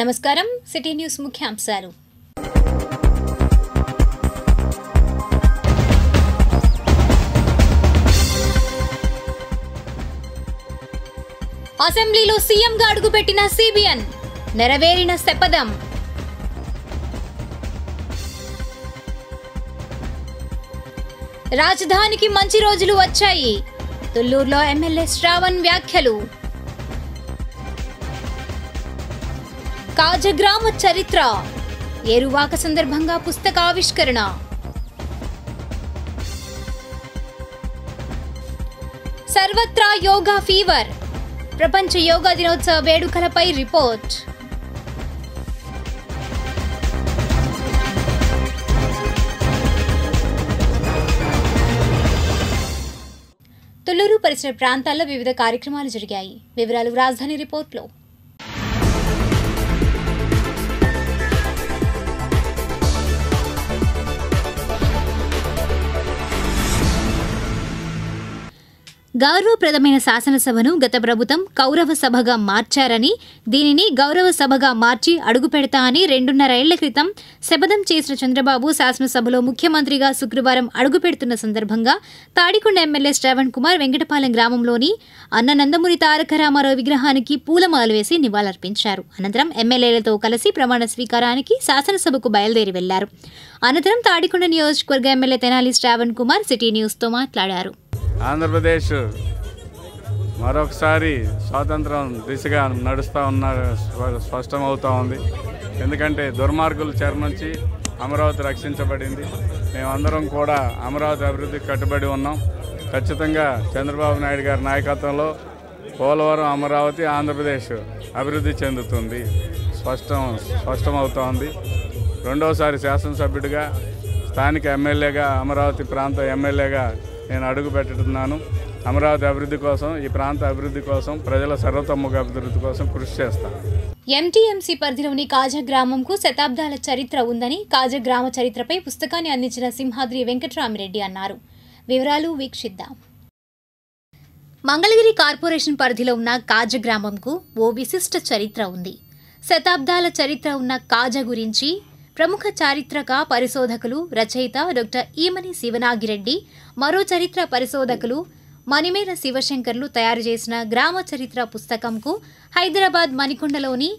నమస్కారం city news ముఖ్యాంశాలు. అసెంబ్లీలో సీఎంగా అడుగుపెట్టిన సిబిఎన్ నెరవేరిన శపథం. రాజధానికి మంచి రోజులు వచ్చాయి. తుళ్లూరులో ఎమ్మెల్యే శ్రావణ్ వ్యాఖ్యలు. కాజగ్రామ చరిత్ర ఏరువాక సందర్భంగా పుస్తక ఆవిష్కరణ. సర్వత్రా యోగా ఫీవర్. ప్రపంచ యోగా దినోత్సవ వేడుకలపై రిపోర్ట్. తుళ్లూరు పరిసర ప్రాంతాల్లో వివిధ కార్యక్రమాలు జరిగాయి. వివరాలు రాజధాని రిపోర్ట్లో. గౌరవప్రదమైన శాసనసభను గత ప్రభుత్వం కౌరవ సభగా మార్చారని, దీనిని గౌరవ సభగా మార్చి అడుగుపెడతా అని 2.5 ఏళ్ల క్రితం శపథం చేసిన చంద్రబాబు శాసనసభలో ముఖ్యమంత్రిగా శుక్రవారం అడుగుపెడుతున్న సందర్భంగా తాడికొండ ఎమ్మెల్యే శ్రావణ్ కుమార్ వెంకటపాలెం గ్రామంలోని అన్న నందమూరి తారక రామారావు విగ్రహానికి పూలమాలలు వేసి నివాళులర్పించారు. అనంతరం ఎమ్మెల్యేలతో కలిసి ప్రమాణ స్వీకారానికి శాసనసభకు బయలుదేరి వెళ్లారు. అనంతరం తాడికొండ నియోజకవర్గ ఎమ్మెల్యే తెనాలి శ్రావణ్ కుమార్ సిటీ న్యూస్తో మాట్లాడారు. ఆంధ్రప్రదేశ్ మరొకసారి స్వాతంత్రం దిశగా నడుస్తూ స్పష్టమవుతూ ఉంది. ఎందుకంటే దుర్మార్గుల చెర నుంచి అమరావతి రక్షించబడింది. మేమందరం కూడా అమరావతి అభివృద్ధికి కట్టుబడి ఉన్నాం. ఖచ్చితంగా చంద్రబాబు నాయుడు గారి నాయకత్వంలో పోలవరం, అమరావతి, ఆంధ్రప్రదేశ్ అభివృద్ధి చెందుతుంది. స్పష్టమవుతోంది. రెండవసారి శాసనసభ్యుడిగా, స్థానిక ఎమ్మెల్యేగా, అమరావతి ప్రాంత ఎమ్మెల్యేగా నేను అడుగు పెట్టుతున్నాను. అమరావతి అభివృద్ధి కోసం, ఈ ప్రాంత అభివృద్ధి కోసం, ప్రజల సర్వతోముఖ అభివృద్ధి కోసం కృషి చేస్తాను. ఎంటీఎంసీ పరిధిలోని కాజగ్రామంకు శతాబ్దాల చరిత్ర ఉందని కాజగ్రామ చరిత్రపై పుస్తకాన్ని అందించిన సింహాద్రి వెంకటరామిరెడ్డి అన్నారు. వివరాలు వీక్షిద్దాం. మంగళగిరి కార్పొరేషన్ పరిధిలో ఉన్న కాజగ్రామంకు ఓ విశిష్ట చరిత్ర ఉంది. శతాబ్దాల చరిత్ర ఉన్న కాజ గురించి ప్రముఖ చారిత్రక పరిశోధకులు, రచయిత డాక్టర్ ఈమని శివనాగిరెడ్డి, మరో చరిత్ర పరిశోధకులు మణిమేర శివశంకర్లు తయారు చేసిన గ్రామ చరిత్ర పుస్తకంకు హైదరాబాద్ మణికొండలోని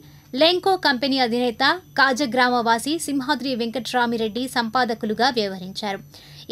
లెంకో కంపెనీ అధినేత కాజగ్రామవాసి సింహాద్రి వెంకటరామిరెడ్డి సంపాదకులుగా వ్యవహరించారు.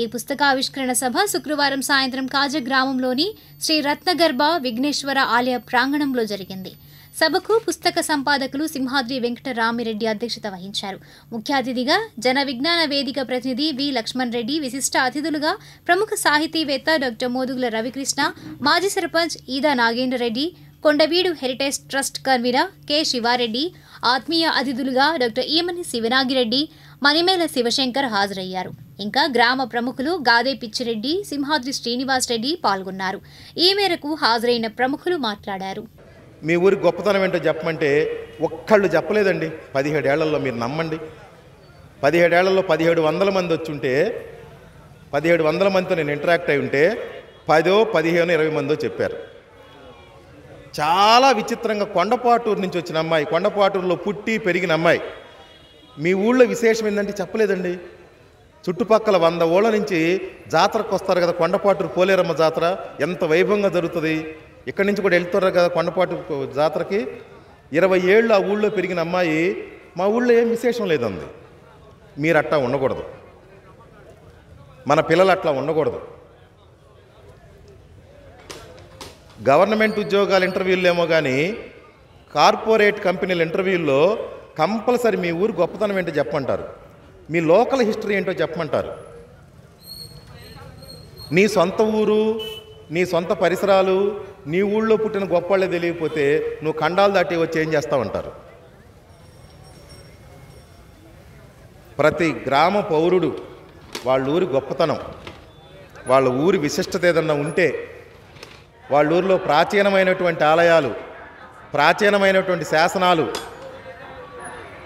ఈ పుస్తకావిష్కరణ సభ శుక్రవారం సాయంత్రం కాజగ్రామంలోని శ్రీ రత్నగర్భ విఘ్నేశ్వర ఆలయ ప్రాంగణంలో జరిగింది. సభకు పుస్తక సంపాదకులు సింహాద్రి వెంకటరామిరెడ్డి అధ్యక్షత వహించారు. ముఖ్య అతిథిగా జన విజ్ఞాన వేదిక ప్రతినిధి వి లక్ష్మణ్ రెడ్డి, విశిష్ట అతిథులుగా ప్రముఖ సాహితీవేత్త డాక్టర్ మోదుగుల రవికృష్ణ, మాజీ sarpanch Eeda Nagendra Reddy, Kondaveedu heritage trust convener K Siva Reddy, ఆత్మీయ అతిథులుగా డాక్టర్ ఈమని శివనాగిరెడ్డి, మణిమేల శివశంకర్ హాజరయ్యారు. ఇంకా గ్రామ ప్రముఖులు గాదే పిచ్చిరెడ్డి, సింహాద్రి శ్రీనివాస్ రెడ్డి పాల్గొన్నారు. ఈ మేరకు హాజరైన ప్రముఖులు మాట్లాడారు. మీ ఊరి గొప్పతనం ఏంటో చెప్పమంటే ఒక్కళ్ళు చెప్పలేదండి. 17 ఏళ్లలో మీరు నమ్మండి, 17 ఏళ్లలో 1700 మంది వచ్చి ఉంటే, 1700 మందితో నేను ఇంటరాక్ట్ అయి ఉంటే 10, 15, 20 మందో చెప్పారు. చాలా విచిత్రంగా కొండపాటూరు నుంచి వచ్చిన అమ్మాయి, కొండపాటూరులో పుట్టి పెరిగిన అమ్మాయి, మీ ఊళ్ళో విశేషం ఏంటంటే చెప్పలేదండి. చుట్టుపక్కల 100 ఊళ్ళ నుంచి జాతరకు వస్తారు కదా, కొండపాటూరు పోలేరమ్మ జాతర ఎంత వైభవంగా జరుగుతుంది. ఇక్కడి నుంచి కూడా వెళ్తారు కదా కొండపాటు జాతరకి. 20 ఏళ్ళు ఆ ఊళ్ళో పెరిగిన అమ్మాయి మా ఊళ్ళో ఏం విశేషం లేదండి. మీరు అట్లా ఉండకూడదు, మన పిల్లలు అట్లా ఉండకూడదు. గవర్నమెంట్ ఉద్యోగాల ఇంటర్వ్యూలు ఏమో కానీ కార్పొరేట్ కంపెనీల ఇంటర్వ్యూల్లో కంపల్సరీ మీ ఊరు గొప్పతనం ఏంటో చెప్పమంటారు, మీ లోకల్ హిస్టరీ ఏంటో చెప్పమంటారు. నీ సొంత ఊరు, నీ సొంత పరిసరాలు, నీ ఊళ్ళో పుట్టిన గొప్పవాళ్ళే తెలియకపోతే నువ్వు ఖండాలు దాటి వచ్చి ఏం చేస్తావంటారు. ప్రతి గ్రామ పౌరుడు వాళ్ళ ఊరి గొప్పతనం, వాళ్ళ ఊరి విశిష్టత ఏదన్నా ఉంటే, వాళ్ళ ఊరిలో ప్రాచీనమైనటువంటి ఆలయాలు, ప్రాచీనమైనటువంటి శాసనాలు,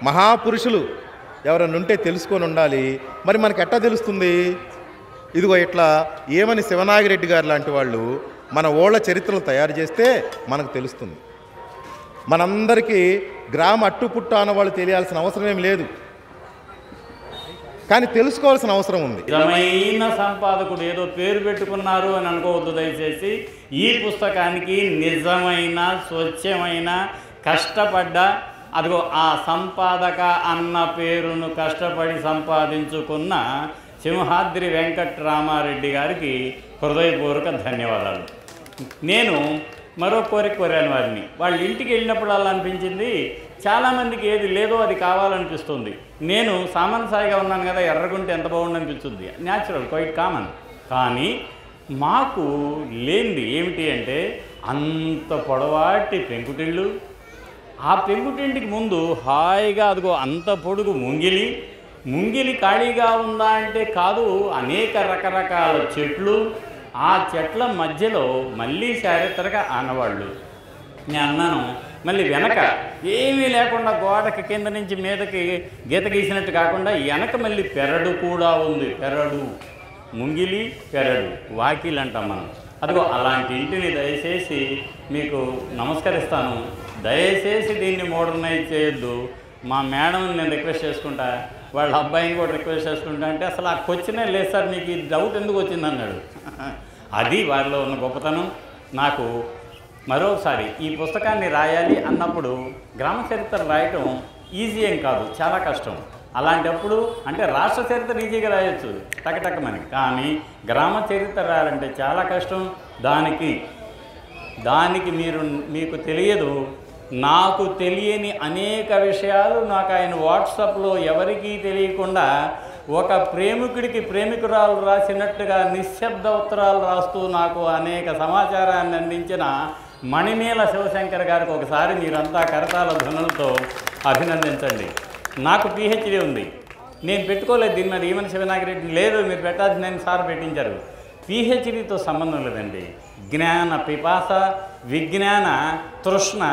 మహాపురుషులు ఎవరన్నా ఉంటే తెలుసుకొని ఉండాలి. మరి మనకు ఎట్టా తెలుస్తుంది? ఇదిగో ఇట్లా ఏమని శివనాగిరెడ్డి గారు లాంటి వాళ్ళు మన ఊళ్ళ చరిత్రలు తయారు చేస్తే మనకు తెలుస్తుంది. మనందరికీ గ్రామ అట్టుపుట్టు అన్నవాళ్ళు తెలియాల్సిన అవసరం ఏం లేదు, కానీ తెలుసుకోవాల్సిన అవసరం ఉంది. నిజమైన సంపాదకుడు ఏదో పేరు పెట్టుకున్నారు అని అనుకోవద్దు దయచేసి. ఈ పుస్తకానికి నిజమైన స్వచ్ఛమైన కష్టపడ్డ అదిగో ఆ సంపాదక అన్న పేరును కష్టపడి సంపాదించుకున్న సింహాద్రి వెంకట్రామారెడ్డి గారికి హృదయపూర్వక ధన్యవాదాలు. నేను మరో కోరిక కోరాను వారిని. వాళ్ళ ఇంటికి వెళ్ళినప్పుడు అలా అనిపించింది, చాలామందికి ఏది లేదో అది కావాలనిపిస్తుంది. నేను సామాన్య స్థాయిగా ఉన్నాను కదా, ఎర్రగుంటే ఎంత బాగుండు అనిపిస్తుంది, న్యాచురల్, క్వైట్ కామన్. కానీ మాకు లేనిది ఏమిటి అంటే అంత పొడవాటి పెంకుటిళ్ళు, ఆ పెంకుటింటికి ముందు హాయిగా అదిగో అంత పొడుగు ముంగిలి ఖాళీగా ఉందా అంటే కాదు, అనేక రకరకాల చెట్లు, ఆ చెట్ల మధ్యలో మళ్ళీ చారిత్రక ఆనవాళ్ళు. నేను అన్నాను, మళ్ళీ వెనక ఏమీ లేకుండా గోడకి కింద నుంచి మీదకి గీత గీసినట్టు కాకుండా వెనక మళ్ళీ పెరడు కూడా ఉంది. పెరడు, ముంగిలి, పెరడు, వాకిలు అంటాం మనం. అదిగో అలాంటి ఇంటిని దయచేసి మీకు నమస్కరిస్తాను. దయచేసి దీన్ని మోడర్నైజ్ చేయొద్దు. మా మేడంని నేను రిక్వెస్ట్ చేసుకుంటా, వాళ్ళ అబ్బాయిని కూడా రిక్వెస్ట్ చేసుకుంటా. అంటే అసలు ఆ క్వశ్చనే లేదు సార్, మీకు ఈ డౌట్ ఎందుకు వచ్చిందన్నాడు. అది వారిలో ఉన్న గొప్పతనం. నాకు మరోసారి ఈ పుస్తకాన్ని రాయాలి అన్నప్పుడు గ్రామ చరిత్ర రాయటం ఈజీ ఏం కాదు, చాలా కష్టం. అలాంటప్పుడు అంటే రాష్ట్ర చరిత్ర ఈజీగా రాయొచ్చు టకటకమని, కానీ గ్రామ చరిత్ర రాయాలంటే చాలా కష్టం. దానికి మీకు తెలియదు, నాకు తెలియని అనేక విషయాలు నాకు ఆయన వాట్సాప్లో ఎవరికీ తెలియకుండా ఒక ప్రేమికుడికి ప్రేమికురాలు రాసినట్టుగా నిశ్శబ్ద ఉత్తరాలు రాస్తూ నాకు అనేక సమాచారాన్ని అందించిన మణిమేల శివశంకర్ గారికి ఒకసారి మీరంతా కరతాల ధ్వనులతో అభినందించండి. నాకు PhD ఉంది, నేను పెట్టుకోలేదు దీని మీద. ఈవెన్ శివనాగిరెడ్డి లేదు, మీరు పెట్టాల్సి, నేను సార్ పెట్టించారు. PhDతో సంబంధం లేదండి. జ్ఞాన పిపాస, విజ్ఞాన తృష్ణ,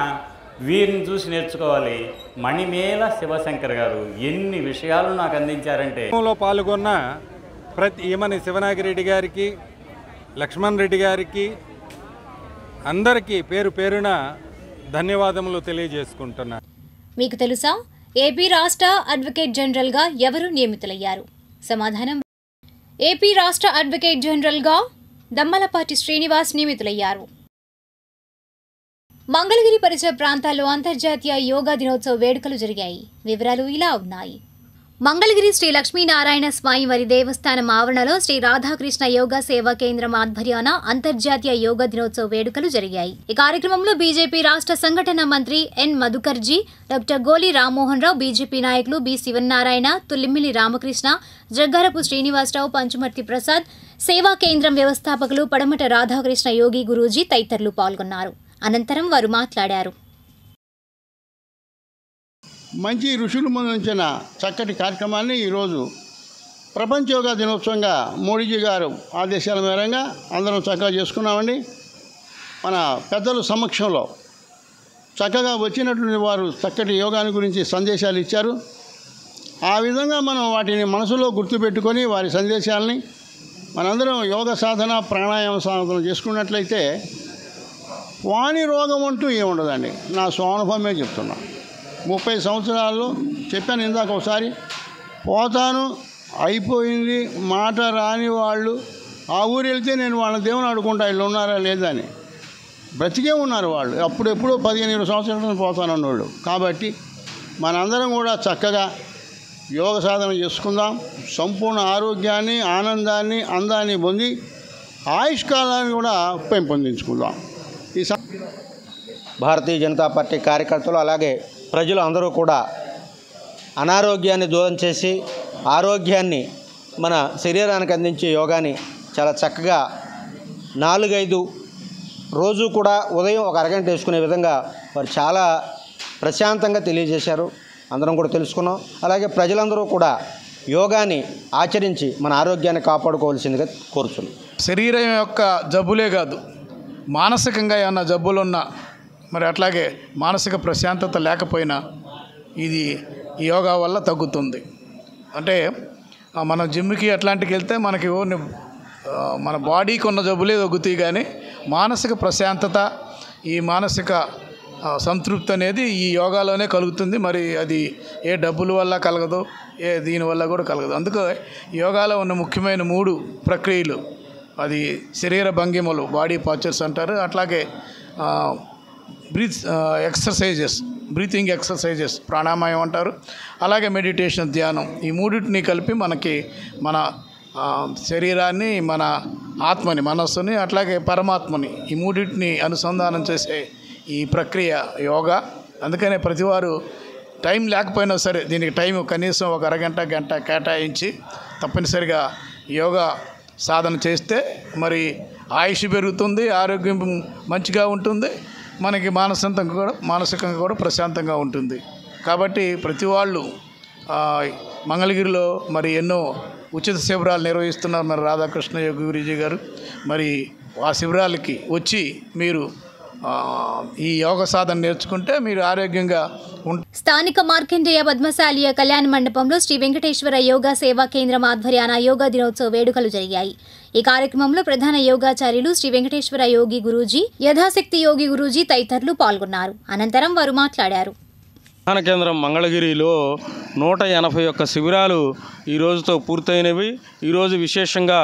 వీరిని చూసి నేర్చుకోవాలి. మణిమేల శివశంకర్ గారు ఎన్ని విషయాలు నాకు అందించారంటే. పాల్గొన్న ఈమని శివనాగిరెడ్డి గారికి, లక్ష్మణ్ రెడ్డి గారికి అందరికీ పేరు పేరున ధన్యవాదములు తెలియజేసుకుంటున్నా. మీకు తెలుసా ఏపీ రాష్ట్ర అడ్వకేట్ జనరల్గా ఎవరు నియమితులయ్యారు? సమాధానం, ఏపీ రాష్ట్ర అడ్వకేట్ జనరల్గా దమ్మలపాటి శ్రీనివాస్ నియమితులయ్యారు. మంగళగిరి పరిసర ప్రాంతాల్లో అంతర్జాతీయ యోగా దినోత్సవ వేడుకలు జరిగాయి. వివరాలు ఇలా ఉన్నాయి. మంగళగిరి శ్రీ లక్ష్మీనారాయణ స్వామివారి దేవస్థానం ఆవరణలో శ్రీ రాధాకృష్ణ యోగా సేవా కేంద్రం ఆధ్వర్యాన అంతర్జాతీయ యోగా దినోత్సవ వేడుకలు జరిగాయి. ఈ కార్యక్రమంలో బీజేపీ రాష్ట్ర సంఘటన మంత్రి ఎన్ మధుకర్జీ, డాక్టర్ గోలి రామ్మోహన్ రావు, బీజేపీ నాయకులు బి శివనారాయణ, తుల్లిమిల్లి రామకృష్ణ, జగ్గారపు శ్రీనివాసరావు, పంచుమర్తి ప్రసాద్, సేవా కేంద్రం వ్యవస్థాపకులు పడమట రాధాకృష్ణ యోగి గురూజీ తదితరులు పాల్గొన్నారు. అనంతరం వారు మాట్లాడారు. మంచి ఋషులు ముందుంచిన చక్కటి కార్యక్రమాన్ని ఈరోజు ప్రపంచ యోగా దినోత్సవంగా మోడీజీ గారు ఆదేశాల మేరంగా అందరం చక్కగా చేసుకున్నామండి. మన పెద్దల సమక్షంలో చక్కగా వచ్చినటువంటి వారు చక్కటి యోగాని గురించి సందేశాలు ఇచ్చారు. ఆ విధంగా మనం వాటిని మనసులో గుర్తుపెట్టుకొని వారి సందేశాలని మనందరం యోగ సాధన, ప్రాణాయామ సాధన చేసుకున్నట్లయితే వాణి రోగం అంటూ ఏముండదండి. నా స్వానుభవమే చెప్తున్నా. 30 సంవత్సరాల్లో చెప్పాను ఇందాక ఒకసారి, పోతాను అయిపోయింది, మాట రాని వాళ్ళు ఆ ఊరు వెళ్తే నేను వాళ్ళ దేవుని అడుకుంటా ఇళ్ళు ఉన్నారా లేదా అని. బ్రతికే ఉన్నారు వాళ్ళు, అప్పుడెప్పుడో 15-20 సంవత్సరాలు పోతానన్నోళ్ళు. కాబట్టి మనందరం కూడా చక్కగా యోగ సాధన చేసుకుందాం. సంపూర్ణ ఆరోగ్యాన్ని, ఆనందాన్ని, అందాన్ని పొంది ఆయుష్కాలాన్ని కూడా పెంపొందించుకుందాం. ఈ భారతీయ జనతా పార్టీ కార్యకర్తలు అలాగే ప్రజలు అందరూ కూడా అనారోగ్యాన్ని దూరం చేసి ఆరోగ్యాన్ని మన శరీరానికి అందించే యోగాని చాలా చక్కగా 4-5 రోజు కూడా ఉదయం ఒక అరగంట వేసుకునే విధంగా వారు చాలా ప్రశాంతంగా తెలియజేశారు. అందరం కూడా తెలుసుకున్నాం. అలాగే ప్రజలందరూ కూడా యోగాని ఆచరించి మన ఆరోగ్యాన్ని కాపాడుకోవాల్సిందిగా కోరుతున్నాం. శరీరం యొక్క జబ్బులే కాదు, మానసికంగా ఏమన్నా జబ్బులున్నా, మరి అట్లాగే మానసిక ప్రశాంతత లేకపోయినా ఇది యోగా వల్ల తగ్గుతుంది. అంటే మనం జిమ్కి అట్లాంటికి వెళ్తే మనకి మన బాడీకి ఉన్న జబ్బులే తగ్గుతాయి, కానీ మానసిక ప్రశాంతత, ఈ మానసిక సంతృప్తి అనేది ఈ యోగాలోనే కలుగుతుంది. మరి అది ఏ డబ్బుల వల్ల కలగదు, ఏ దీనివల్ల కూడా కలగదు. అందుకే యోగాలో ఉన్న ముఖ్యమైన 3 ప్రక్రియలు, అది శరీర భంగిమలు, బాడీ పాస్చర్స్ అంటారు, అట్లాగే బ్రీతింగ్ ఎక్సర్సైజెస్ ప్రాణాయామం అంటారు, అలాగే మెడిటేషన్, ధ్యానం. ఈ 3టిని కలిపి మనకి మన శరీరాన్ని, మన ఆత్మని, మనస్సుని, అట్లాగే పరమాత్మని, ఈ 3టిని అనుసంధానం చేసే ఈ ప్రక్రియ యోగా. అందుకనే ప్రతివారు టైం లేకపోయినా సరే దీనికి టైం కనీసం ఒక అరగంట, గంట కేటాయించి తప్పనిసరిగా యోగా సాధన చేస్తే మరి ఆయుష్ పెరుగుతుంది, ఆరోగ్యం మంచిగా ఉంటుంది, మనకి మానసికంగా కూడా ప్రశాంతంగా ఉంటుంది. కాబట్టి ప్రతి వాళ్ళు మంగళగిరిలో మరి ఎన్నో ఉచిత శిబిరాలు నిర్వహిస్తున్నారు మరి రాధాకృష్ణ యోగి గురూజీ గారు. మరి ఆ శిబిరాలకి వచ్చి మీరు ఈ యోగ సాధన నేర్చుకుంటే మీరు ఆరోగ్యంగా స్థానిక మార్కండేయ పద్మశాలియ కళ్యాణ మండపంలో శ్రీ వెంకటేశ్వర యోగా సేవా కేంద్రం ఆధ్వర్యాన యోగా దినోత్సవ వేడుకలు జరిగాయి. ఈ కార్యక్రమంలో ప్రధాన యోగాచార్యులు శ్రీ వెంకటేశ్వర యోగి గురూజీ, యథాశక్తి యోగి గురూజీ తదితరులు పాల్గొన్నారు. అనంతరం వారు మాట్లాడారు. ప్రధాన కేంద్రం మంగళగిరిలో 181 శిబిరాలు ఈ రోజుతో పూర్తయినవి. ఈరోజు విశేషంగా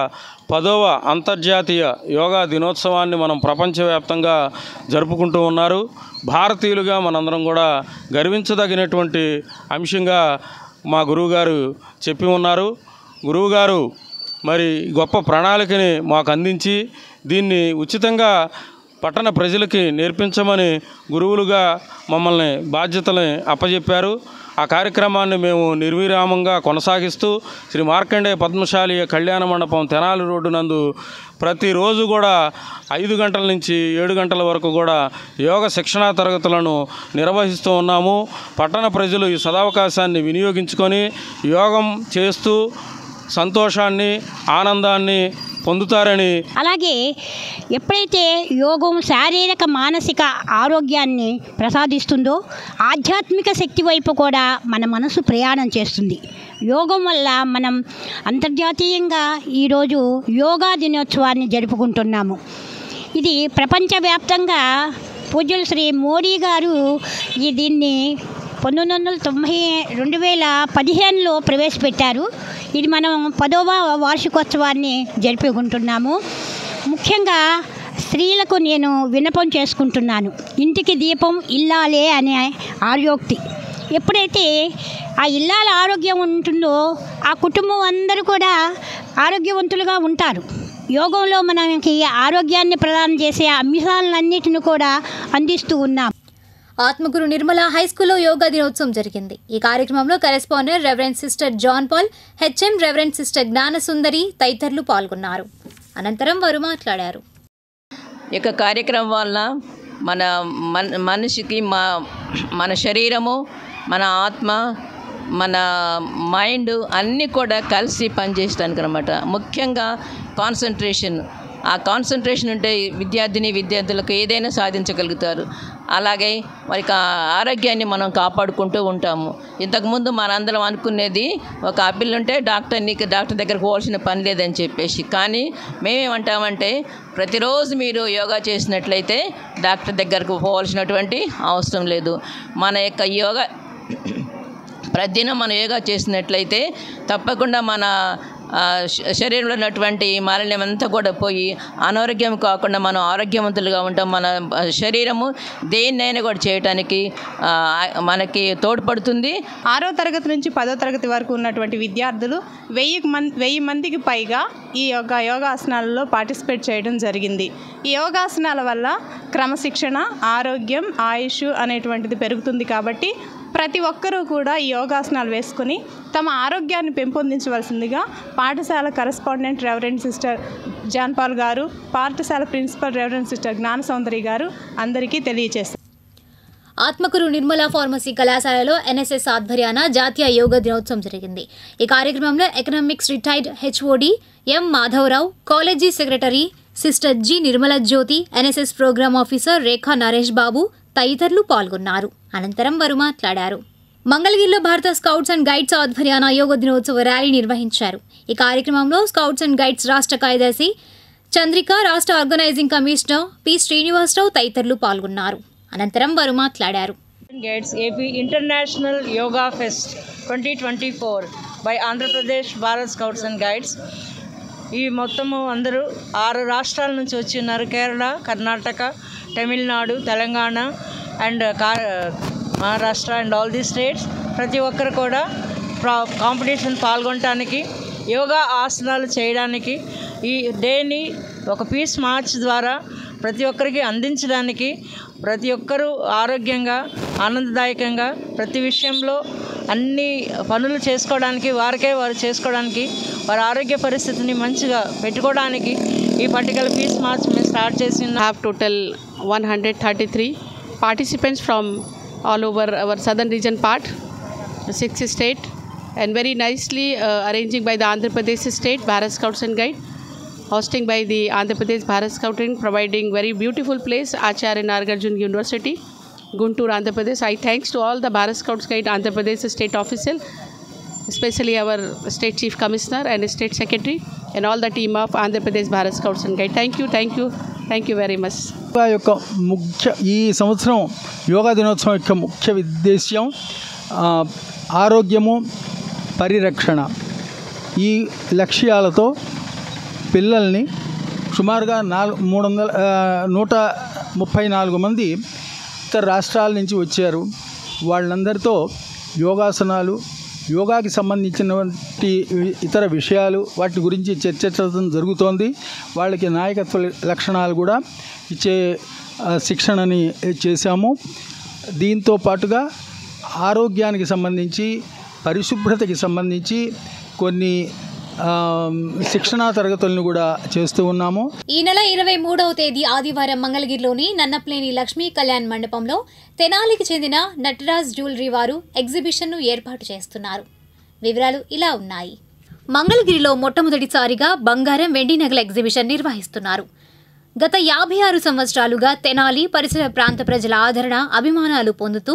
10వ అంతర్జాతీయ యోగా దినోత్సవాన్ని మనం ప్రపంచవ్యాప్తంగా జరుపుకుంటూ ఉన్నారు. భారతీయులుగా మనందరం కూడా గర్వించదగినటువంటి అంశంగా మా గురువుగారు చెప్పి ఉన్నారు. గురువుగారు మరి గొప్ప ప్రణాళికని మాకు అందించి దీన్ని ఉచితంగా పట్టణ ప్రజలకి నేర్పించమని గురువులుగా మమ్మల్ని బాధ్యతల్ని అప్పచెప్పారు. ఆ కార్యక్రమాన్ని మేము నిర్విరామంగా కొనసాగిస్తూ శ్రీ మార్కండేయ పద్మశాలియ కళ్యాణ మండపం తెనాలి రోడ్డు నందు ప్రతిరోజు కూడా 5 గంటల నుంచి 7 గంటల వరకు కూడా యోగ శిక్షణా తరగతులను నిర్వహిస్తూ ఉన్నాము. పట్టణ ప్రజలు ఈ సదవకాశాన్ని వినియోగించుకొని యోగం చేస్తూ సంతోషాన్ని, ఆనందాన్ని పొందుతారని. అలాగే ఎప్పుడైతే యోగం శారీరక మానసిక ఆరోగ్యాన్ని ప్రసాదిస్తుందో ఆధ్యాత్మిక శక్తి వైపు కూడా మన మనసు ప్రయాణం చేస్తుంది. యోగం వల్ల మనం అంతర్జాతీయంగా ఈరోజు యోగా దినోత్సవాన్ని జరుపుకుంటున్నాము. ఇది ప్రపంచవ్యాప్తంగా పూజ్యులు శ్రీ మోడీ గారు దీన్ని 2015లో ప్రవేశపెట్టారు. ఇది మనం 10వ వార్షికోత్సవాన్ని జరుపుకుంటున్నాము. ముఖ్యంగా స్త్రీలకు నేను విన్నపం చేసుకుంటున్నాను. ఇంటికి దీపం ఇల్లాలే అనే ఆర్యోక్తి. ఎప్పుడైతే ఆ ఇల్లాల ఆరోగ్యం ఉంటుందో ఆ కుటుంబం అందరూ కూడా ఆరోగ్యవంతులుగా ఉంటారు. యోగంలో మనకి ఆరోగ్యాన్ని ప్రదానం చేసే అంశాలన్నిటిని కూడా అందిస్తూ ఉన్నాం. ఆత్మగురు నిర్మల హైస్కూల్లో యోగా దినోత్సవం జరిగింది. ఈ కార్యక్రమంలో correspondent reverend sister John Paul, HM reverend sister Gnanasundari తదితరులు పాల్గొన్నారు. అనంతరం వారు మాట్లాడారు. ఈ కార్యక్రమం వల్ల మనిషికి మన శరీరము, మన ఆత్మ, మన మైండ్ అన్నీ కూడా కలిసి పనిచేయడానికి అన్నమాట. ముఖ్యంగా కాన్సన్ట్రేషన్. ఆ కాన్సన్ట్రేషన్ ఉంటే విద్యార్థులకు ఏదైనా సాధించగలుగుతారు. అలాగే వారికి ఆరోగ్యాన్ని మనం కాపాడుకుంటూ ఉంటాము. ఇంతకుముందు మనందరం అనుకునేది ఒక పిల్ల ఉంటే డాక్టర్ దగ్గరకు పోవాల్సిన పని లేదని చెప్పేసి. కానీ మేమేమంటామంటే ప్రతిరోజు మీరు యోగా చేసినట్లయితే డాక్టర్ దగ్గరకు పోవాల్సినటువంటి అవసరం లేదు. మన యొక్క యోగా ప్రతిదినం మనం యోగా చేసినట్లయితే తప్పకుండా మన శరీరంలో ఉన్నటువంటి మాలిన్యం అంతా కూడా పోయి అనారోగ్యం కాకుండా మనం ఆరోగ్యవంతులుగా ఉంటాం. మన శరీరము దేన్నైనా కూడా చేయటానికి మనకి తోడ్పడుతుంది. 6వ తరగతి నుంచి 10వ తరగతి వరకు ఉన్నటువంటి విద్యార్థులు 1000 మందికి పైగా ఈ యోగాసనాలలో పార్టిసిపేట్ చేయడం జరిగింది. ఈ యోగాసనాల వల్ల క్రమశిక్షణ, ఆరోగ్యం, ఆయుష్ అనేటువంటిది పెరుగుతుంది. కాబట్టి ప్రతి ఒక్కరూ కూడా ఈ యోగాసనాలు వేసుకొని తమ ఆరోగ్యాన్ని పెంపొందించవలసిందిగా పాఠశాల correspondent reverend sister John Paul గారు, పాఠశాల ప్రిన్సిపల్ రెవరెండ్ సిస్టర్ జ్ఞానసౌందరి గారు అందరికీ తెలియజేస్తారు. ఆత్మకూరు నిర్మల ఫార్మసీ కళాశాలలో ఎన్ఎస్ఎస్ ఆధ్వర్యాన జాతీయ యోగా దినోత్సవం జరిగింది. ఈ కార్యక్రమంలో economics retired HOD M Madhava Rao, college secretary sister G Nirmala Jyothi, NSS program officer Rekha Naresh Babu తదితరులు పాల్గొన్నారు. అనంతరం వారు మాట్లాడారు. మంగళగిరిలో భారత స్కౌట్స్ అండ్ గైడ్స్ ఆధ్వర్యాన యోగా దినోత్సవ ర్యాలీ నిర్వహించారు. ఈ కార్యక్రమంలో స్కౌట్స్ అండ్ గైడ్స్ రాష్ట్ర కార్యదర్శి చంద్రిక, రాష్ట్ర ఆర్గనైజింగ్ కమిషనర్ పి శ్రీనివాసరావు తదితరులు పాల్గొన్నారు. అనంతరం వారు మాట్లాడారు. Gates AP International Yoga Fest 2024 by Andhra Pradesh Bharat Scouts and Guides. ఈ మొత్తము అందరూ 6 రాష్ట్రాల నుంచి వచ్చి ఉన్నారు. Kerala, Karnataka, Tamil Nadu, Telangana and Maharashtra and all the states. ప్రతి ఒక్కరు కూడా కాంపిటీషన్ పాల్గొనడానికి, యోగా ఆసనాలు చేయడానికి, ఈ డేని ఒక పీస్ మార్చ్ ద్వారా ప్రతి ఒక్కరికి అందించడానికి, ప్రతి ఒక్కరూ ఆరోగ్యంగా, ఆనందదాయకంగా ప్రతి విషయంలో అన్ని పనులు చేసుకోవడానికి, వారు చేసుకోవడానికి, వారి ఆరోగ్య పరిస్థితిని మంచిగా పెట్టుకోవడానికి ఈ పర్టికల్ పీస్ మార్చ్ మేము స్టార్ట్ చేసి have total 133 participants from all over our southern region part, 6 state, and very nicely arranging by the Andhra Pradesh state Bharat Scouts and Guide, hosting by the Andhra Pradesh Bharat Scouting, providing very beautiful place, Acharya Nagarjuna University, Guntur, Andhra Pradesh. I thanks to all the Bharat Scouts Guide Andhra Pradesh state official, especially our state chief commissioner and state secretary and all the team of Andhra Pradesh Bharat Scouts and Guide. Thank you very much. యొక్క ఈ సంవత్సరం యోగా దినోత్సవం యొక్క ముఖ్య ఉద్దేశ్యం ఆరోగ్యము, పరిరక్షణ. ఈ లక్ష్యాలతో పిల్లల్ని సుమారుగా 134 మంది ఇతర రాష్ట్రాల నుంచి వచ్చారు. వాళ్ళందరితో యోగాసనాలు, యోగాకి సంబంధించినటువంటి ఇతర విషయాలు వాటి గురించి చర్చించడం జరుగుతోంది. వాళ్ళకి నాయకత్వ లక్షణాలు కూడా ఇచ్చే శిక్షణని చేశాము. దీంతో పాటుగా ఆరోగ్యానికి సంబంధించి, పరిశుభ్రతకి సంబంధించి కొన్ని శిక్షణా తరగతులను కూడా చేస్తూ ఉన్నాము. ఈ నెల 23వ తేదీ ఆదివారం మంగళగిరిలోని నన్నప్లేని లక్ష్మీ కళ్యాణ్ మండపంలో తెనాలికి చెందిన నటరాజ్ జ్యువెలరీ వారు ఎగ్జిబిషన్ను ఏర్పాటు చేస్తున్నారు. వివరాలు ఇలా ఉన్నాయి. మంగళగిరిలో మొట్టమొదటిసారిగా బంగారం, వెండి నగల ఎగ్జిబిషన్ నిర్వహిస్తున్నారు. గత 56 సంవత్సరాలుగా తెనాలి పరిసర ప్రాంత ప్రజల ఆదరణ, అభిమానాలు పొందుతూ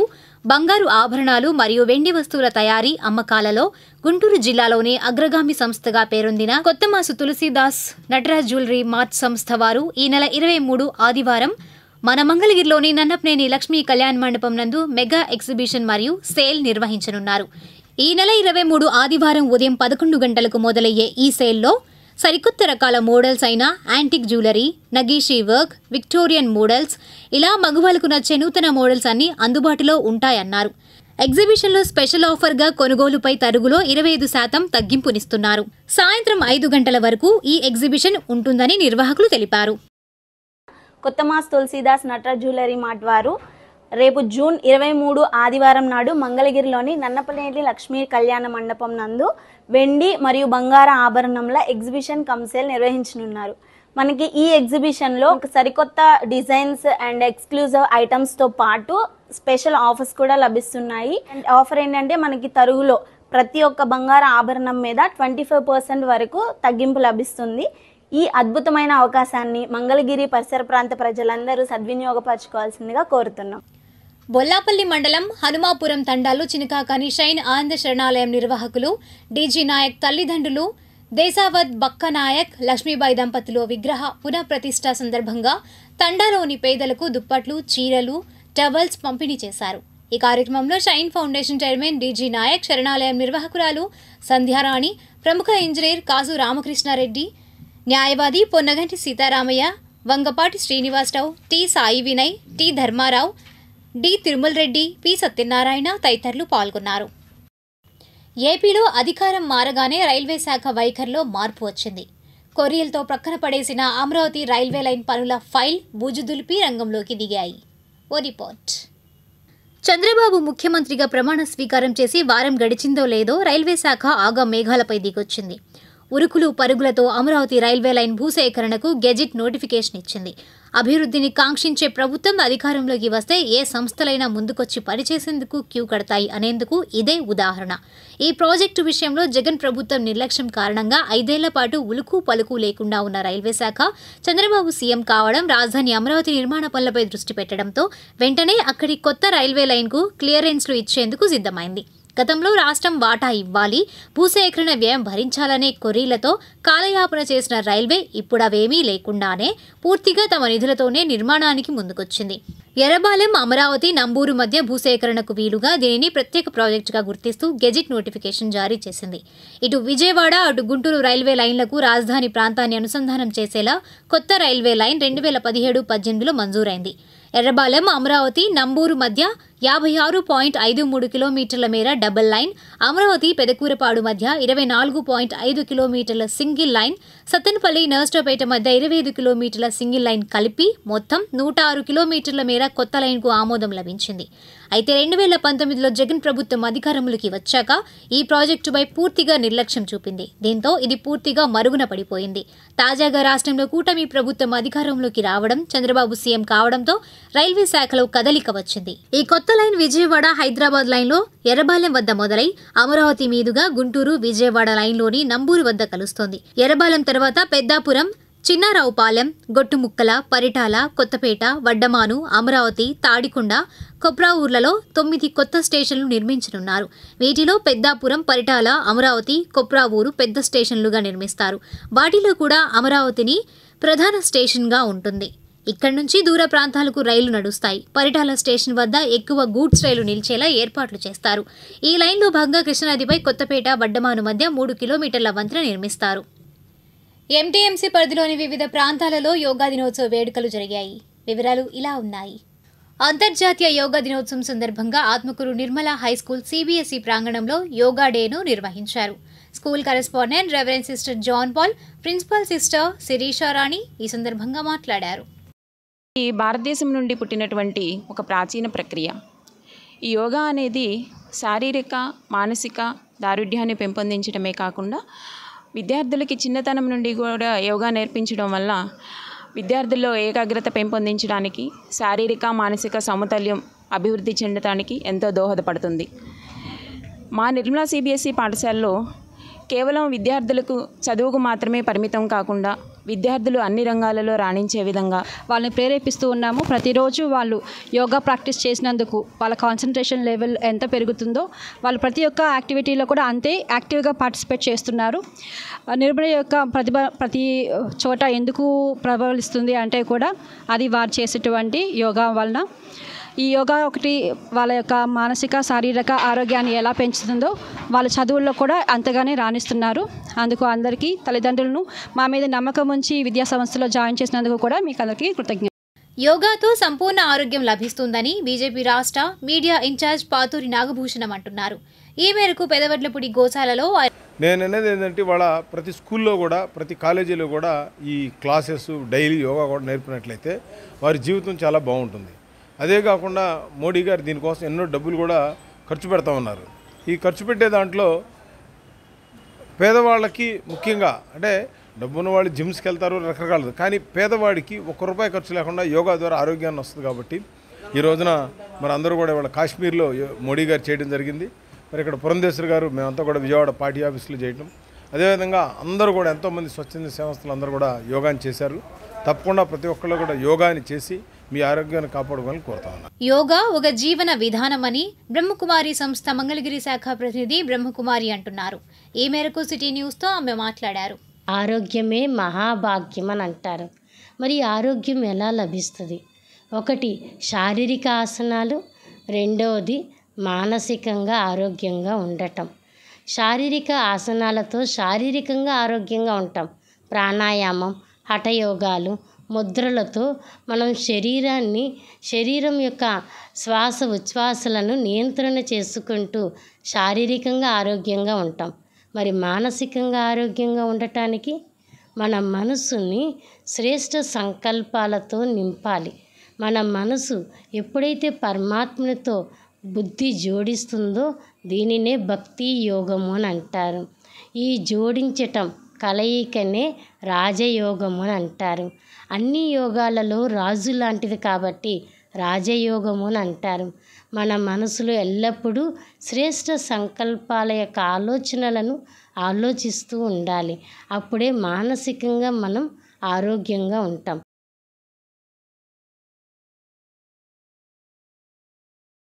బంగారు ఆభరణాలు మరియు వెండి వస్తువుల తయారీ, అమ్మకాలలో గుంటూరు జిల్లాలోనే అగ్రగామి సంస్థగా పేరొందిన కొత్తమాసు తులసీదాస్ నటరాజ్ జ్యువెలరీ మార్ట్ సంస్థ వారు ఈ నెల 23 ఆదివారం మన మంగళగిరిలోని నన్నప్నేని లక్ష్మీ కళ్యాణ్ మండపం నందు మెగా ఎగ్జిబిషన్ మరియు సేల్ నిర్వహించనున్నారు. ఈ నెల 23 ఆదివారం ఉదయం 11 గంటలకు మొదలయ్యే ఈ సేల్లో సరికొత్త రకాల మోడల్స్ అయిన యాంటిక్ జ్యువెలరీ, నగీషీ వర్క్, విక్టోరియన్ మోడల్స్, ఇలా మగవాళ్ళకు నచ్చే నూతన మోడల్స్ అన్ని అందుబాటులో ఉంటాయన్నారు. ఎగ్జిబిషన్లో స్పెషల్ ఆఫర్గా కొనుగోలుపై తరుగులో 25% తగ్గింపునిస్తున్నారు. సాయంత్రం 5 గంటల వరకు ఈ ఎగ్జిబిషన్ ఉంటుందని నిర్వాహకులు తెలిపారు. కొత్తమాస్ తులసీదాస్ నటరాజ్ జ్యువెలరీ మార్ట్ వారు రేపు జూన్ 23 ఆదివారం నాడు మంగళగిరిలోని నన్నపనేని లక్ష్మీ కళ్యాణ మండపం నందు వెండి మరియు బంగార ఆభరణంల ఎగ్జిబిషన్ కమ్సేల్ నిర్వహించనున్నారు. మనకి ఈ ఎగ్జిబిషన్లో సరికొత్త డిజైన్స్ అండ్ ఎక్స్క్లూజివ్ ఐటమ్స్తో పాటు స్పెషల్ ఆఫర్స్ కూడా లభిస్తున్నాయి. అండ్ ఆఫర్ ఏంటంటే మనకి తరుగులో ప్రతి ఒక్క బంగార ఆభరణం మీద 25% వరకు తగ్గింపు లభిస్తుంది. ఈ అద్భుతమైన అవకాశాన్ని మంగళగిరి పరిసర ప్రాంత ప్రజలందరూ సద్వినియోగపరచుకోవాల్సిందిగా కోరుతున్నాం. బొల్లాపల్లి మండలం హనుమాపురం తండాలు చినకాకాని షైన్ ఆనంద శరణాలయం నిర్వాహకులు డీజీ నాయక్ తల్లిదండ్రులు దేశావత్ బక్క నాయక్, లక్ష్మీబాయి దంపతులు విగ్రహ పునఃప్రతిష్ఠ సందర్భంగా తండాలోని పేదలకు దుప్పట్లు, చీరలు, టవల్స్ పంపిణీ చేశారు. ఈ కార్యక్రమంలో shine foundation chairman DG Nayak, శరణాలయం నిర్వాహకురాలు సంధ్యారాణి, ప్రముఖ ఇంజనీర్ కాసు రామకృష్ణారెడ్డి, న్యాయవాది Ponnaganti Sitaramaiah, Vangapati Srinivasa Rao, T Sai Vinay, T Dharma Rao, D Tirumal Reddy, P Satyanarayana తదితరులు పాల్గొన్నారు. ఏపీలో అధికారం మారగానే రైల్వే శాఖ వైఖరిలో మార్పు వచ్చింది. కొరియల్తో ప్రక్కన పడేసిన అమరావతి రైల్వే లైన్ పనుల ఫైల్ బూజుదులిపి రంగంలోకి దిగాయి. ఓ రిపోర్ట్. చంద్రబాబు ముఖ్యమంత్రిగా ప్రమాణ స్వీకారం చేసి వారం గడిచిందో లేదో రైల్వే శాఖ ఆగా మేఘాలపై దిగొచ్చింది. ఉరుకులు పరుగులతో అమరావతి రైల్వే లైన్ భూసేకరణకు గెజిట్ నోటిఫికేషన్ ఇచ్చింది. అభివృద్ధిని కాంక్షించే ప్రభుత్వం అధికారంలోకి వస్తే ఏ సంస్థలైనా ముందుకొచ్చి పనిచేసేందుకు క్యూ కడతాయి అనేందుకు ఇదే ఉదాహరణ. ఈ ప్రాజెక్టు విషయంలో జగన్ ప్రభుత్వం నిర్లక్ష్యం కారణంగా 5 ఏళ్ల పాటు ఉలుకు పలుకు లేకుండా ఉన్న రైల్వే శాఖ చంద్రబాబు సీఎం కావడం, రాజధాని అమరావతి నిర్మాణ పనులపై దృష్టి పెట్టడంతో వెంటనే అక్కడి కొత్త రైల్వే లైన్కు క్లియరెన్స్లు ఇచ్చేందుకు సిద్ధమైంది. గతంలో రాష్ట్రం వాటా ఇవ్వాలి, భూసేకరణ వ్యయం భరించాలనే కొర్రీలతో కాలయాపన చేసిన రైల్వే ఇప్పుడు అవేమీ లేకుండానే పూర్తిగా తమ నిధులతోనే నిర్మాణానికి ముందుకొచ్చింది. ఎర్రబాలెం, అమరావతి, నంబూరు మధ్య భూసేకరణకు వీలుగా దీనిని ప్రత్యేక ప్రాజెక్టుగా గుర్తిస్తూ గెజిట్ నోటిఫికేషన్ జారీ చేసింది. ఇటు విజయవాడ, అటు గుంటూరు రైల్వే లైన్లకు రాజధాని ప్రాంతాన్ని అనుసంధానం చేసేలా కొత్త రైల్వే లైన్ 2017-18లో మంజూరైంది. ఎర్రబాలెం, అమరావతి, నంబూరు మధ్య 56.53 కిలోమీటర్ల మేర డబుల్ లైన్, అమరావతి పెదకూరపాడు మధ్య 24.5 కిలోమీటర్ల సింగిల్ లైన్, సత్తెనపల్లి నర్సరావుపేట మధ్య 25 కిలోమీటర్ల సింగిల్ లైన్ కలిపి మొత్తం 106 కిలోమీటర్ల మేర కొత్త లైన్కు ఆమోదం లభించింది. అయితే 2019లో జగన్ ప్రభుత్వం అధికారంలోకి వచ్చాక ఈ ప్రాజెక్టుపై పూర్తిగా నిర్లక్ష్యం చూపింది. దీంతో ఇది పూర్తిగా మరుగున పడిపోయింది. తాజాగా రాష్ట్రంలో కూటమి ప్రభుత్వం అధికారంలోకి రావడం, చంద్రబాబు సీఎం కావడంతో రైల్వే శాఖలో కదలిక వచ్చింది. ఈ కొత్త లైన్ విజయవాడ, హైదరాబాద్ లైన్లో ఎర్రబాలెం వద్ద మొదలై అమరావతి మీదుగా గుంటూరు, విజయవాడ లైన్లోని నంబూరు వద్ద కలుస్తోంది. ఎర్రబాలెం తర్వాత పెద్దాపురం, చిన్నారావుపాలెం, గొట్టుముక్కల, పరిటాల, కొత్తపేట, వడ్డమాను, అమరావతి, తాడికొండ, కొప్రావూర్లలో 9 కొత్త స్టేషన్లు నిర్మించనున్నారు. వీటిలో పెద్దాపురం, పరిటాల, అమరావతి, కొప్రావూరు పెద్ద స్టేషన్లుగా నిర్మిస్తారు. వాటిలో కూడా అమరావతిని ప్రధాన స్టేషన్గా ఉంటుంది. ఇక్కడి నుంచి దూర ప్రాంతాలకు రైళ్లు నడుస్తాయి. పరిటాల స్టేషన్ వద్ద ఎక్కువ గూడ్స్ రైలు నిలిచేలా ఏర్పాట్లు చేస్తారు. ఈ లైన్లో భాగంగా కృష్ణానదిపై కొత్తపేట, వడ్డమాను మధ్య 3 కిలోమీటర్ల వంతెన నిర్మిస్తారు. ఎంటీఎంసీ పరిధిలోని వివిధ ప్రాంతాలలో యోగా దినోత్సవ వేడుకలు జరిగాయి. వివరాలు ఇలా ఉన్నాయి. అంతర్జాతీయ యోగా దినోత్సవం సందర్భంగా ఆత్మకూరు నిర్మల హైస్కూల్ సిబిఎస్ఈ ప్రాంగణంలో యోగా డేను నిర్వహించారు. School correspondent reverend sister John Paul, principal sister Sirisha Rani ఈ సందర్భంగా మాట్లాడారు. ఈ భారతదేశం నుండి పుట్టినటువంటి ఒక ప్రాచీన ప్రక్రియ. ఈ యోగా అనేది శారీరక, మానసిక దారుఢ్యాన్ని పెంపొందించడమే కాకుండా విద్యార్థులకి చిన్నతనం నుండి కూడా యోగా నేర్పించడం వల్ల విద్యార్థుల్లో ఏకాగ్రత పెంపొందించడానికి, శారీరక, మానసిక సమతుల్యం అభివృద్ధి చెందడానికి ఎంతో దోహదపడుతుంది. మా నిర్మలా సిబిఎస్ఈ పాఠశాలలో కేవలం విద్యార్థులకు చదువుకు మాత్రమే పరిమితం కాకుండా విద్యార్థులు అన్ని రంగాలలో రాణించే విధంగా వాళ్ళని ప్రేరేపిస్తూ ఉన్నాము. ప్రతిరోజు వాళ్ళు యోగా ప్రాక్టీస్ చేసినందుకు వాళ్ళ కాన్సన్ట్రేషన్ లెవెల్ ఎంత పెరుగుతుందో వాళ్ళు ప్రతి ఒక్క యాక్టివిటీలో కూడా అంతే యాక్టివ్గా పార్టిసిపేట్ చేస్తున్నారు. నిర్మల యొక్క ప్రతిభ ప్రతి చోట ఎందుకు ప్రబలిస్తుంది అంటే కూడా అది వారు చేసేటువంటి యోగా వలన. ఈ యోగా ఒకటి వాళ్ళ యొక్క మానసిక, శారీరక ఆరోగ్యాన్ని ఎలా పెంచుతుందో వాళ్ళ చదువుల్లో కూడా అంతగానే రాణిస్తున్నారు. అందుకు అందరికీ తల్లిదండ్రులను మా మీద నమ్మకం ఉంచి విద్యా సంస్థలో జాయిన్ చేసినందుకు కూడా మీకు అందరికీ కృతజ్ఞత. యోగాతో సంపూర్ణ ఆరోగ్యం లభిస్తుందని బీజేపీ రాష్ట్ర మీడియా ఇన్ఛార్జ్ పాతూరి నాగభూషణం అంటున్నారు. ఈ మేరకు పెదవడ్లపూడి గోశాలలో నేను అనేది ఏంటంటే వాళ్ళ ప్రతి స్కూల్లో కూడా, ప్రతి కాలేజీలో కూడా ఈ క్లాసెస్ డైలీ యోగా కూడా నేర్పినట్లయితే వారి జీవితం చాలా బాగుంటుంది. అదే కాకుండా మోడీ గారు దీనికోసం ఎన్నో డబ్బులు కూడా ఖర్చు పెడతా ఉన్నారు. ఈ ఖర్చు పెట్టే దాంట్లో పేదవాళ్ళకి ముఖ్యంగా, అంటే డబ్బున్న వాళ్ళు జిమ్స్కి వెళ్తారు రకరకాలు, కానీ పేదవాడికి ₹1 ఖర్చు లేకుండా యోగా ద్వారా ఆరోగ్యాన్ని వస్తుంది. కాబట్టి ఈ రోజున మరి అందరూ కూడా ఇవాళ కాశ్మీర్లో మోడీ గారు చేయడం జరిగింది. మరి ఇక్కడ పురంధేశ్వర్ గారు, మేమంతా కూడా విజయవాడ పార్టీ ఆఫీసులో చేయడం, అదేవిధంగా అందరూ కూడా ఎంతోమంది స్వచ్ఛంద సంస్థలు అందరూ కూడా యోగాని చేశారు. తప్పకుండా ప్రతి ఒక్కళ్ళు కూడా యోగాని చేసి మీ ఆరోగ్యాన్ని కాపాడుకోవాలని కోరుతా ఉన్నాను. యోగా ఒక జీవన విధానమని బ్రహ్మకుమారి సంస్థ మంగళగిరి శాఖ ప్రతినిధి బ్రహ్మకుమారి అంటున్నారు. ఈ మేరకు సిటీ న్యూస్తో ఆమె మాట్లాడారు. ఆరోగ్యమే మహాభాగ్యం అని అంటారు. మరి ఆరోగ్యం ఎలా లభిస్తుంది? ఒకటి శారీరక ఆసనాలు, రెండవది మానసికంగా ఆరోగ్యంగా ఉండటం. శారీరక ఆసనాలతో శారీరకంగా ఆరోగ్యంగా ఉంటాం. ప్రాణాయామం, హఠయోగాలు, ముద్రలతో మనం శరీరం యొక్క శ్వాస ఉచ్ఛ్వాసలను నియంత్రణ చేసుకుంటూ శారీరకంగా ఆరోగ్యంగా ఉంటాం. మరి మానసికంగా ఆరోగ్యంగా ఉండటానికి మన మనసుని శ్రేష్ఠ సంకల్పాలతో నింపాలి. మన మనసు ఎప్పుడైతే పరమాత్మతో బుద్ధి జోడిస్తుందో దీనినే భక్తి యోగము అని అంటారు. ఈ జోడించటం కలయికనే రాజయోగము అని అంటారు. అన్ని యోగాలలో రాజు లాంటిది కాబట్టి రాజయోగము అని అంటారు. మన మనసులో ఎల్లప్పుడూ శ్రేష్ఠ సంకల్పాల యొక్క ఆలోచనలను ఆలోచిస్తూ ఉండాలి. అప్పుడే మానసికంగా మనం ఆరోగ్యంగా ఉంటాం.